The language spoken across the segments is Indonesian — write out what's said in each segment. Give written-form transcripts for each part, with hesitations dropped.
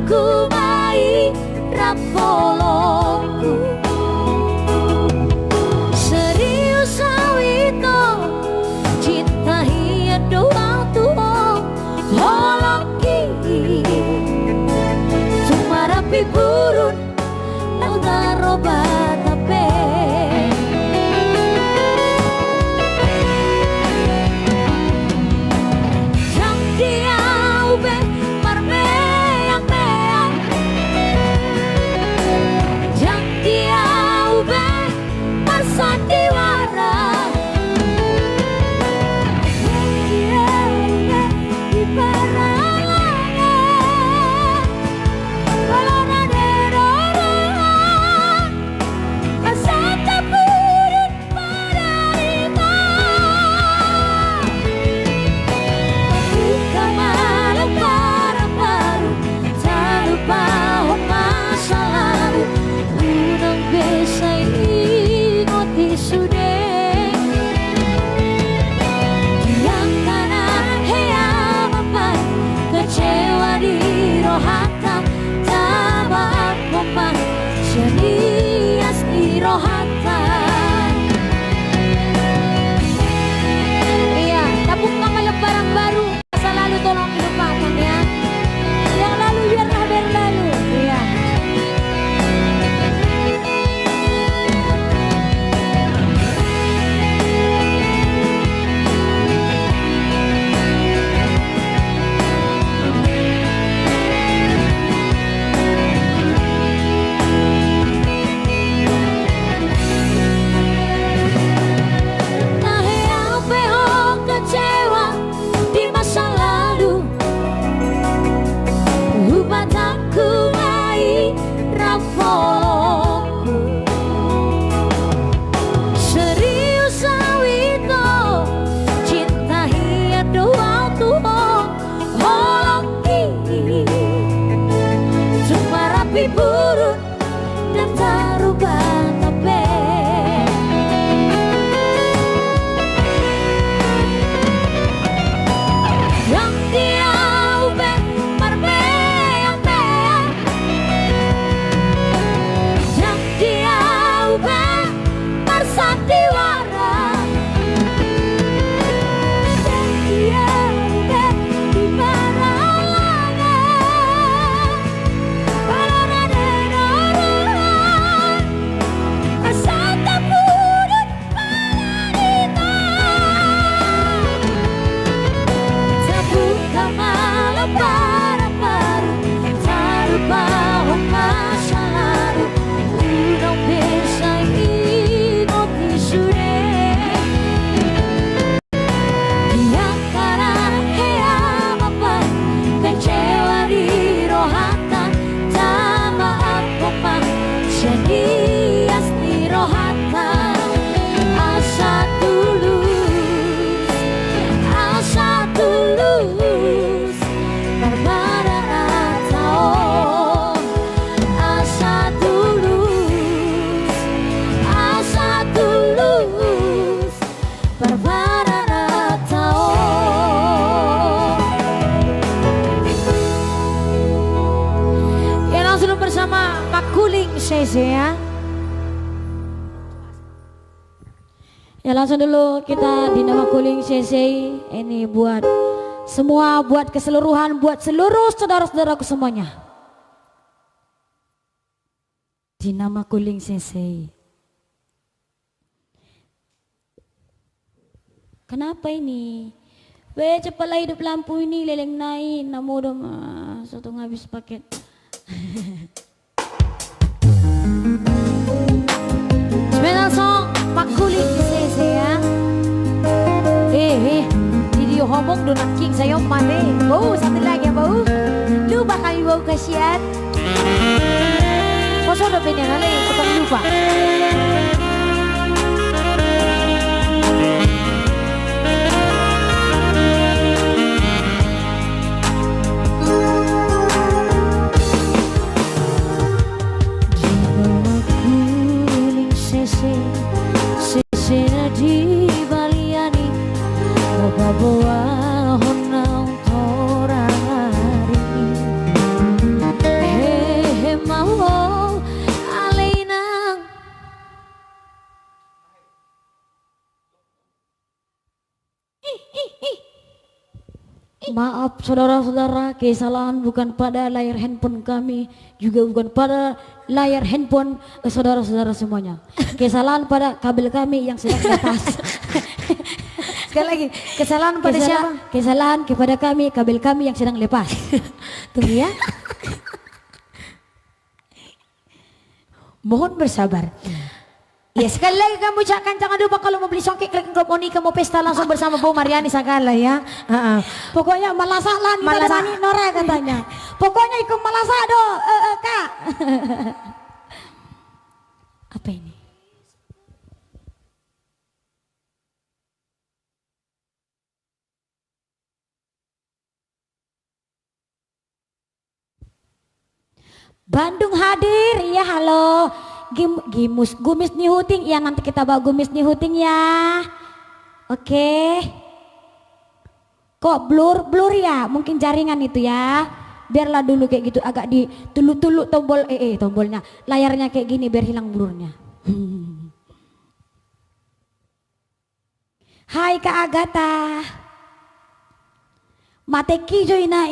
ku mai rapolongku serius awito cinta hiya doang tuh holoki cuma rapi burun nang taroba tape yang dia ube marmeang meang yang dia ube marsandiwara yang dia ube di paralanya kalau naderoran asata purun padarita buka malam para baru tak lupa masa lalu unang bisa ingot isudeng yang kanan hea mampai kecewa di rohata tama mampai serius di rohata. Iya, tabung nama lembaran baru masa lalu tolong dilupakan ya. Yang lalu biarlah berlalu. Iya. Nah yang peho kecewa di masa lalu ubataku mai rapolongku serius awito cinta hiya doang tuh holoki cuma rapi burun dan taruba tape yang dia ube marmeang meang yang dia ube marsandiwara yang dia ube di paralanya kalau naderoran asata purun padarita terbuka malam para baru tak lupa masa lalu unang bisa ingot isudeng yang kanan hea mampai kecewa di rohata tama mampai serius di rohata asa tulus berbara ratao asa tulus berbara ratao. Ya langsung bersama Makuling CC ya. Ya langsung dulu kita di nama Makuling CC ini buat semua, buat keseluruhan, buat seluruh saudara-saudaraku semuanya. Di nama Makuling CC. Kenapa ini? Cepatlah hidup lampu ini leleng naik, namu dong satu habis paket. Sebentar song Makuling CC ya. Video ngomong donat king saya mane. Bau satu lagi ya bau. Lupa kami bau kasihan. Kok sudah pengen kali potong lupa. Bawa honang torari Maaf saudara-saudara, kesalahan bukan pada layar handphone kami, juga bukan pada layar handphone saudara-saudara semuanya. Kesalahan pada kabel kami yang sedang lepas. Sekali lagi, kesalahan pada siapa? Kesalahan kepada kami, kabel kami yang sedang lepas. Tunggu ya. Mohon bersabar. Ya sekali lagi kami ucapkan, jangan lupa kalau mau beli songkek klik klub Monica, mau pesta langsung bersama Bu Mariani Sagala ya. Pokoknya malasalan Malasa. kita Nora katanya. Pokoknya ikut malasado Kak. Apa ini? Bandung hadir ya, halo. Gumis Nihuting ya, nanti kita bawa Gumis Nihuting ya. Oke. Kok blur ya, mungkin jaringan itu ya. Biarlah dulu kayak gitu, agak di tulu tombol tombolnya, layarnya kayak gini biar hilang blurnya. Hai Kak Agatha. Mateki jo ina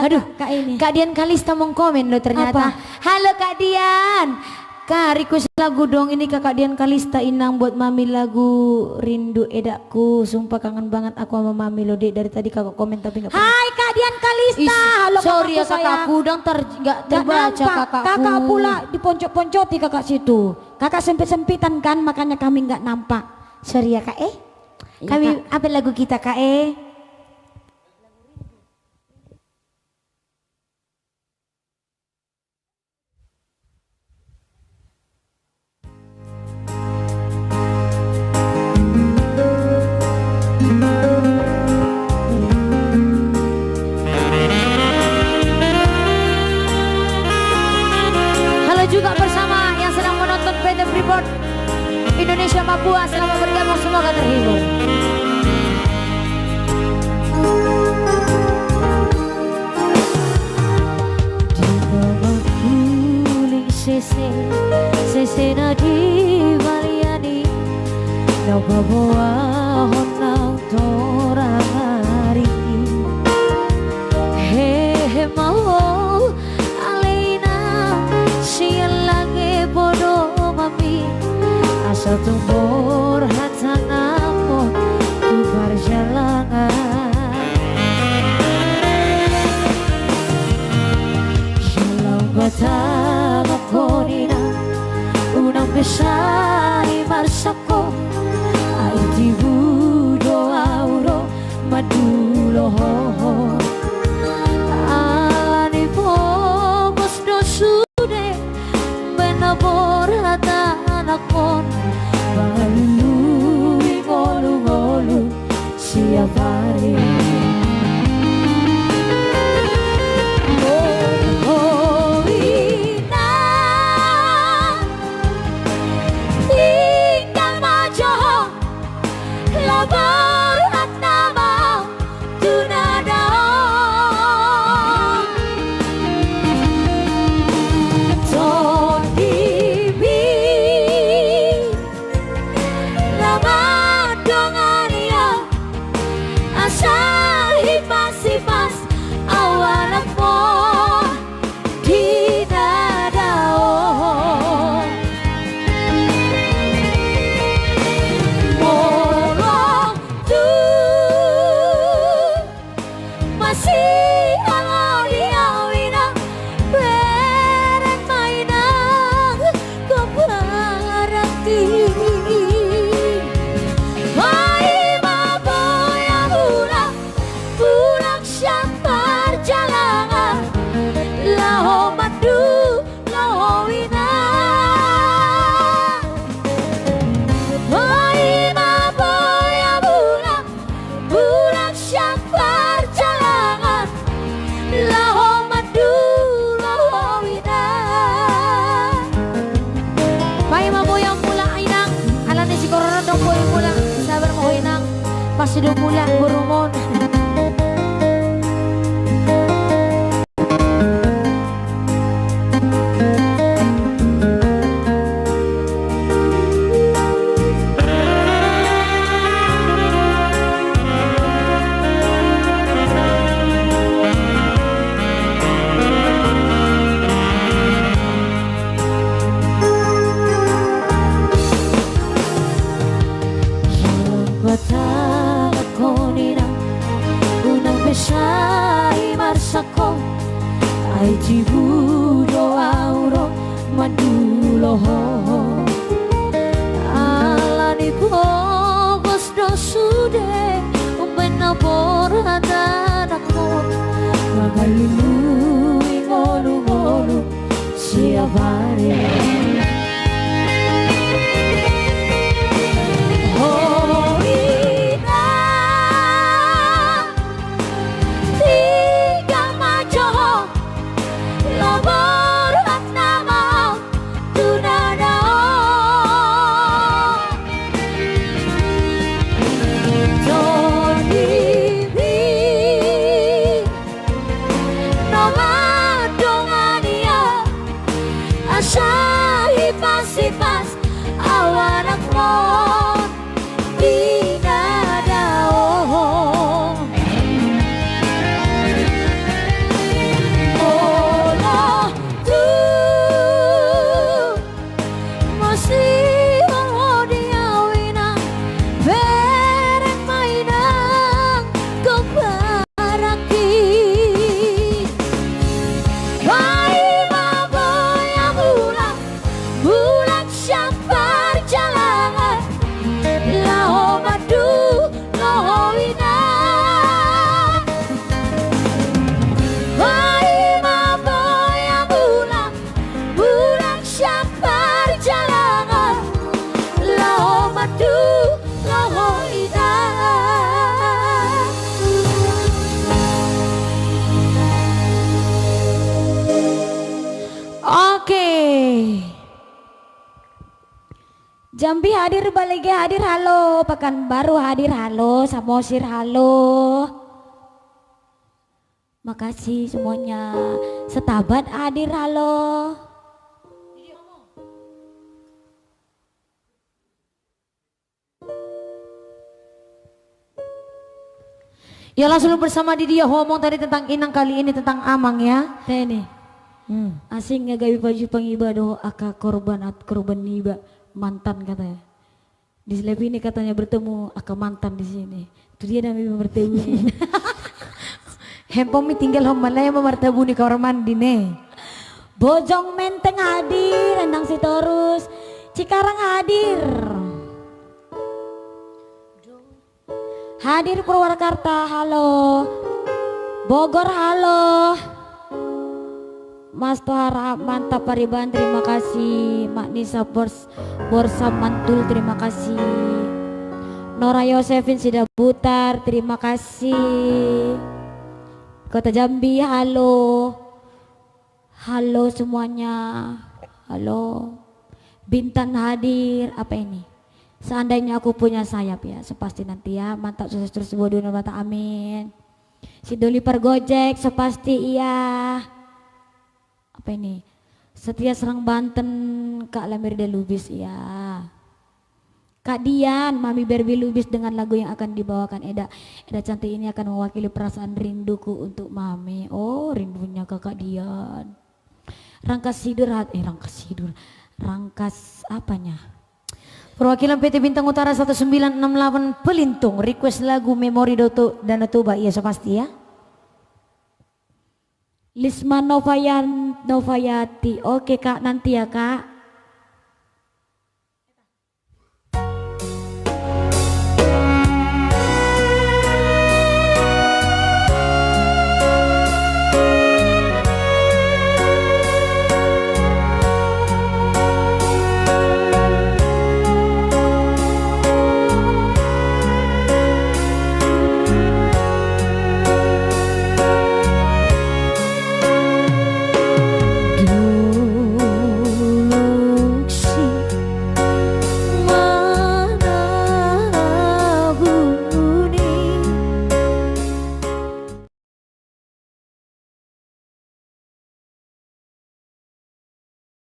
Aduh, Kak ini. Kak Dian Kalista mau komen loh ternyata. Apa? Halo Kak Dian. Kak request lagu dong, ini Kakak Dian Kalista Inang buat Mami, lagu Rindu Edaku. Sumpah kangen banget aku sama Mami loh, Dek. Dari tadi Kakak komen tapi enggak. Hai Kak Dian Kalista. Halo sorry ya kakakku kakakku, udah nggak terbaca kakakku. Kakak pula diponcot-poncoti kakak situ. Kakak sempit-sempitan kan, makanya kami nggak nampak. Sorry ya Kak Ya, Kami Kak. apa lagu kita Kak Halo juga bersama yang sedang menonton PT Freeport Indonesia Papua, selamat bergabung, semoga terhibur. Di bawah kuling sese nadi Mariani, no bawa honau torari. Hehe mau alina sialange bodo mami, asal tumbur hatanamu di perjalanan. Jalan batama konina unang besari marsako, aiti budo auro madulo hoho. Ani fokus do sude benabor hata anakon, balui golu siap hari. Labor at nama tunay Ai cibu doa uro maduloho alani pogos do sude umpena porata nakon magalulu ingolu-ngolu siapare oh ina tiga majo labor at nama tunana Donibi nomadongania asahi pasipas awanak mon dinadao Ola tu masih diawina bereng mainang kebaraki Bayi maboya bulan syafar jalan Laho madu loho wina Bayi maboya bulan syafar jalan Laho madu loho wina Oke. Jambi hadir, Balege hadir, halo. Pekanbaru hadir, halo. Samosir, halo. Makasih semuanya. Setabat hadir, halo. Ya langsung bersama di dia ngomong tadi tentang Inang, kali ini tentang Amang ya. Teh nih. Asing ngagawi baju pengibadah aka korban at korban niba mantan katanya. Di slab ini katanya bertemu aka mantan di sini. Itu dia namanya bertemu. Hempom mi tinggal homalaya memartabu ni kamar mandi nih. Bojong Menteng hadir, Endang Sitorus, Cikarang hadir. Hadir Purwakarta, halo. Bogor, halo. Mas Tohara mantap Pariban, terima kasih. Mak Nisa Borsa Mantul, terima kasih. Nora Yosefin Sidabutar, terima kasih. Kota Jambi, halo. Halo semuanya. Halo. Bintan hadir, apa ini? Seandainya aku punya sayap ya, sepasti nanti ya. Mantap, sukses terus bodoh mata, amin. Si Doli Pergojek, sepasti iya. Apa ini? Setia Serang Banten, Kak Lamirda Lubis, ya. Kak Dian, Mami Barbie Lubis dengan lagu yang akan dibawakan Eda. Eda cantik ini akan mewakili perasaan rinduku untuk Mami. Oh, rindunya Kakak Dian. Rangkas apanya? Perwakilan PT Bintang Utara 1968 Pelintung, request lagu Memori Danau Toba, iya sepasti ya. Lisma Novayati, oke Kak, nanti ya Kak.